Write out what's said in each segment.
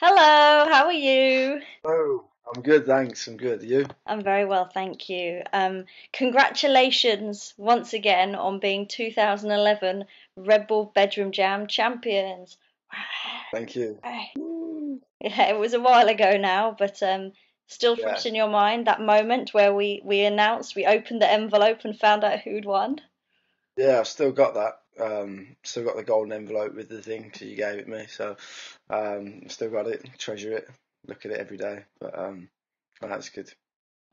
Hello, how are you? Oh, I'm good, thanks. I'm good. You? I'm very well, thank you. Congratulations once again on being 2011 Red Bull Bedroom Jam champions. Thank you. Right. Woo. Yeah, it was a while ago now, but still Yeah, fresh in your mind, that moment where we announced, we opened the envelope and found out who'd won. yeah. I've still got that. Still got the golden envelope with the thing 'cause you gave it me. So, still got it. Treasure it. Look at it every day. But that's good.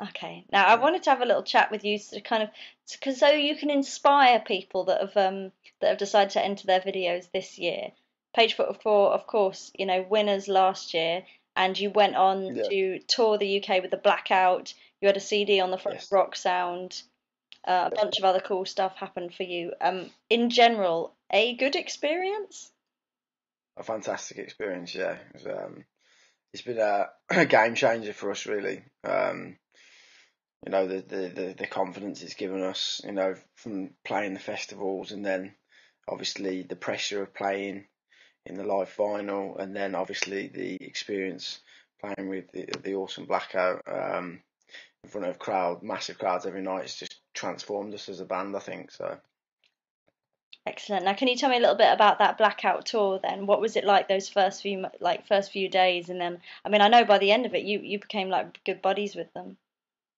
Okay, now I Yeah. wanted to have a little chat with you to kind of, because so you can inspire people that have decided to enter their videos this year. Page Four, of course, winners last year, and you went on Yeah. to tour the UK with the Blackout. You had a CD on the front of Yes. Rock Sound. A Yeah. bunch of other cool stuff happened for you. In general, a good experience? A fantastic experience. Yeah. It's been a game changer for us, really. The confidence it's given us. From playing the festivals and then obviously the pressure of playing in the live final, and then obviously the experience playing with the awesome Blackout in front of massive crowds every night. It's just transformed us as a band, I think. So Excellent. Now, can you tell me a little bit about that Blackout tour then? What was it like those first few days, and then I mean, I know by the end of it, you became like good buddies with them.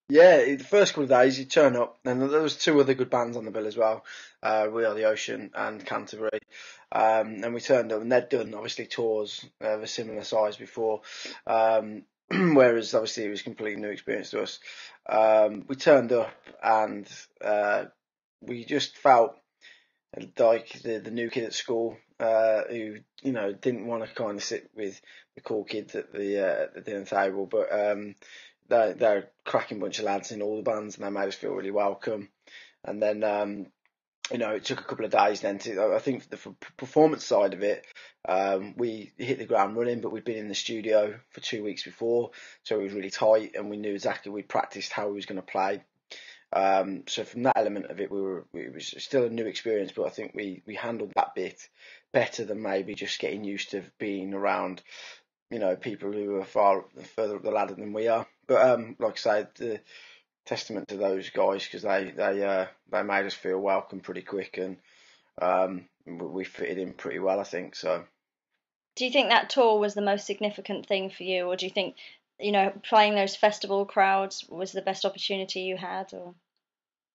yeah, the first couple of days you turn up, and there was two other good bands on the bill as well. We Are the Ocean and Canterbury, and we turned up, and they'd done obviously tours of a similar size before. Whereas obviously it was a completely new experience to us. We turned up and we just felt like the new kid at school who didn't want to kind of sit with the cool kids at the dinner table, but they're a cracking bunch of lads in all the bands, and they made us feel really welcome. And then it took a couple of days then to, I think, the performance side of it, we hit the ground running, but we'd been in the studio for 2 weeks before, so it was really tight, and we knew exactly, we'd practiced how we was going to play. So from that element of it, it was still a new experience, but I think we handled that bit better than maybe just getting used to being around, people who are far further up the ladder than we are. But like I said, the testament to those guys, because they made us feel welcome pretty quick, and we fitted in pretty well, I think. So. Do you think that tour was the most significant thing for you, or do you think, playing those festival crowds was the best opportunity you had, or?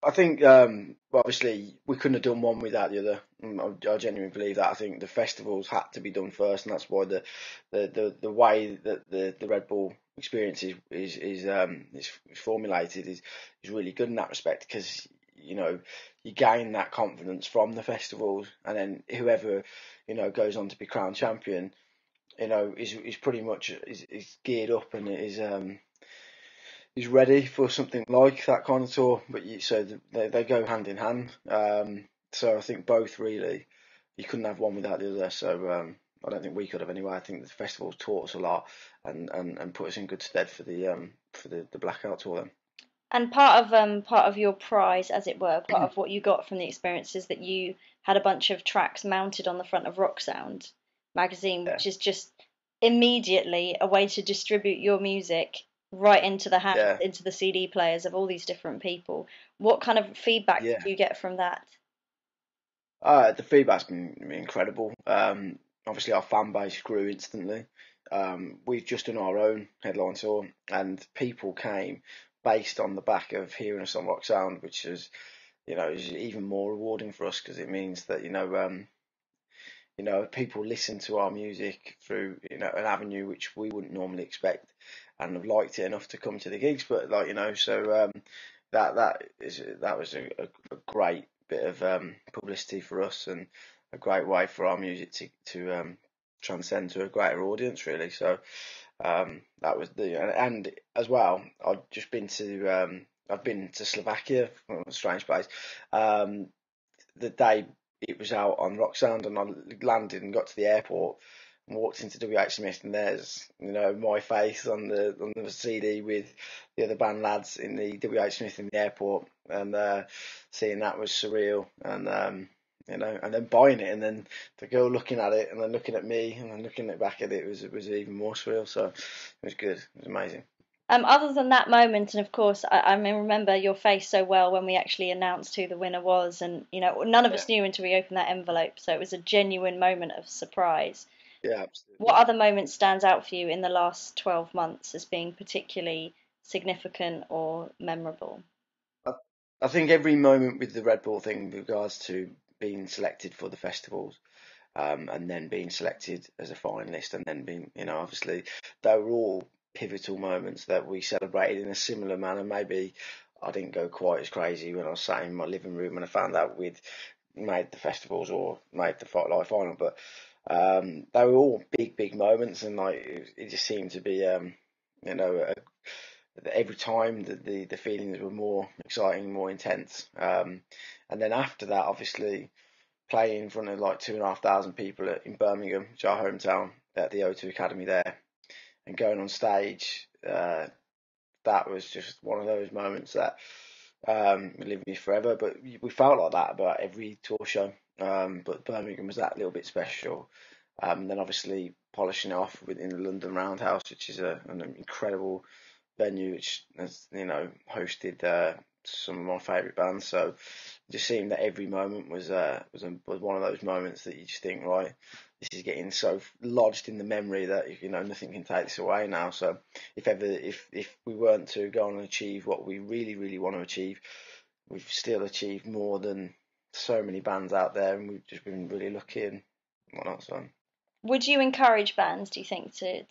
I think obviously we couldn't have done one without the other. I genuinely believe that. I think the festivals had to be done first, and that's why the way that the Red Bull experience is formulated is really good in that respect, because you gain that confidence from the festivals, and then whoever goes on to be crowned champion, is pretty much is geared up and is ready for something like that kind of tour. But they go hand in hand. So I think both really, you couldn't have one without the other. So I don't think we could have anyway. I think the festival's taught us a lot and put us in good stead for the Blackout tour then. And part of your prize, as it were, part of what you got from the experience is that you had a bunch of tracks mounted on the front of Rock Sound magazine, Yeah, which is just immediately a way to distribute your music right into the hands, yeah, into the CD players of all these different people. What kind of feedback did yeah. you get from that? The feedback's been incredible. Obviously, our fan base grew instantly. We've just done our own headline tour, and people came based on the back of hearing us on Rock Sound, which is even more rewarding for us, because it means that people listen to our music through an avenue which we wouldn't normally expect, and have liked it enough to come to the gigs. But so that was a great bit of publicity for us, and a great way for our music to transcend to a greater audience, really. So that was and as well, I've been to Slovakia, a strange place. The day it was out on Rock Sound, and I landed and got to the airport and walked into WH Smith, and there's my face on the CD with the other band lads in the WH Smith in the airport, and seeing that was surreal, and you know, and then buying it, and then the girl looking at it, and then looking at me, and then looking back at it, was even more surreal. So it was good. It was amazing. Other than that moment, and of course, I mean, remember your face so well when we actually announced who the winner was, and none of Yeah, us knew until we opened that envelope, so it was a genuine moment of surprise. yeah, What absolutely. other moment stands out for you in the last 12 months as being particularly significant or memorable? I, I think every moment with the Red Bull thing, with regards to being selected for the festivals, and then being selected as a finalist, and then being, obviously, they were all pivotal moments that we celebrated in a similar manner. Maybe I didn't go quite as crazy when I was sat in my living room and I found out we'd made the festivals or made the live final, but they were all big, big moments, and like it just seemed to be, you know, a, every time the feelings were more exciting, more intense. And then after that, obviously, playing in front of like 2,500 people in Birmingham, which is our hometown, at the O2 Academy there, and going on stage, that was just one of those moments that will live with me forever. But we felt like that about every tour show. But Birmingham was that little bit special. And then obviously polishing it off within the London Roundhouse, which is an incredible venue, which has hosted some of my favourite bands. So it just seemed that every moment was one of those moments that you just think, right, this is getting so lodged in the memory that nothing can take this away now. So if we weren't to go on and achieve what we really really want to achieve, we've still achieved more than so many bands out there, and we've just been really lucky and whatnot. So Would you encourage bands, do you think, to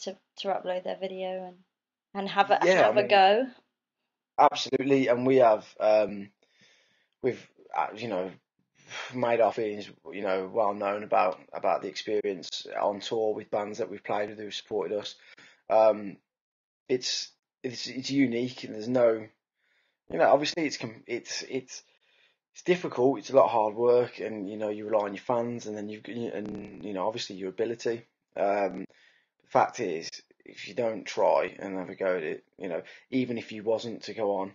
upload their video and yeah, I have a mean, go? absolutely, and we've made our feelings well known about the experience on tour with bands that we've played with who supported us. Um, it's it's unique, and there's no, obviously it's difficult. It's a lot of hard work, and you rely on your fans, and then obviously your ability. The fact is, if you don't try and have a go at it, even if you wasn't to go on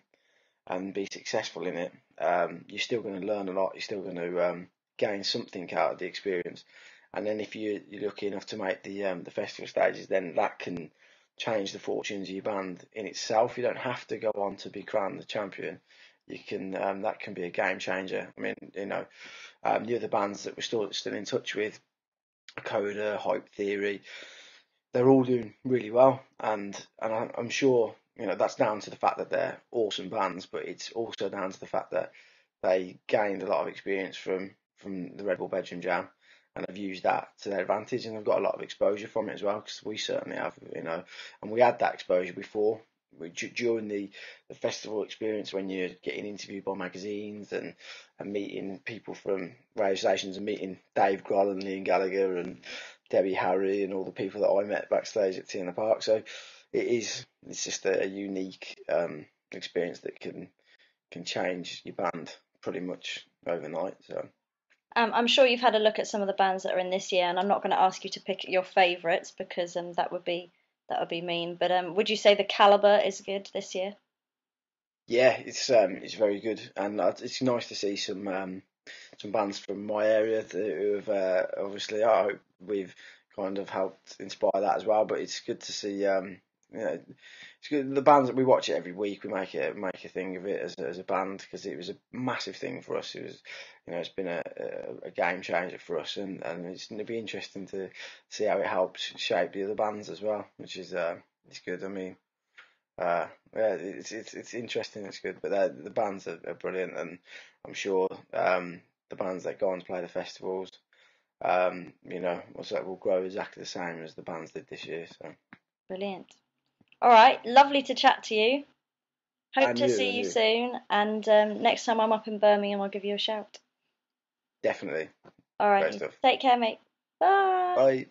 and be successful in it, you're still going to learn a lot. You're still going to gain something out of the experience. And then if you're lucky enough to make the festival stages, then that can change the fortunes of your band in itself. You don't have to go on to be crowned the champion. You can that can be a game changer. I mean, the other bands that we're still in touch with, Coda, Hype Theory, they're all doing really well, and I'm sure that's down to the fact that they're awesome bands, but it's also down to the fact that they gained a lot of experience from the Red Bull Bedroom Jam, and have used that to their advantage, and they've got a lot of exposure from it as well, because we certainly have, and we had that exposure before. During the festival experience, when you're getting interviewed by magazines and meeting people from radio stations, and meeting Dave Grohl and Liam Gallagher and Debbie Harry and all the people that I met backstage at T in the Park. So it's just a unique experience that can change your band pretty much overnight. So I'm sure you've had a look at some of the bands that are in this year, and I'm not going to ask you to pick your favourites because that would be mean. But would you say the caliber is good this year? yeah, it's very good, and it's nice to see some bands from my area who have obviously, I hope we've kind of helped inspire that as well. But it's good to see, it's good, the bands that we watch it every week. We make a thing of it as a band, because it was a massive thing for us. It was, it's been a game changer for us, and it'll be interesting to see how it helps shape the other bands as well, which is it's good. I mean, yeah, it's interesting. It's good, but the bands are brilliant, and I'm sure the bands that go on to play the festivals, will grow exactly the same as the bands did this year. So, Brilliant. All right, lovely to chat to you. Hope and to you, see you soon, and next time I'm up in Birmingham, I'll give you a shout. definitely All great righty, stuff. take care, mate. Bye. Bye.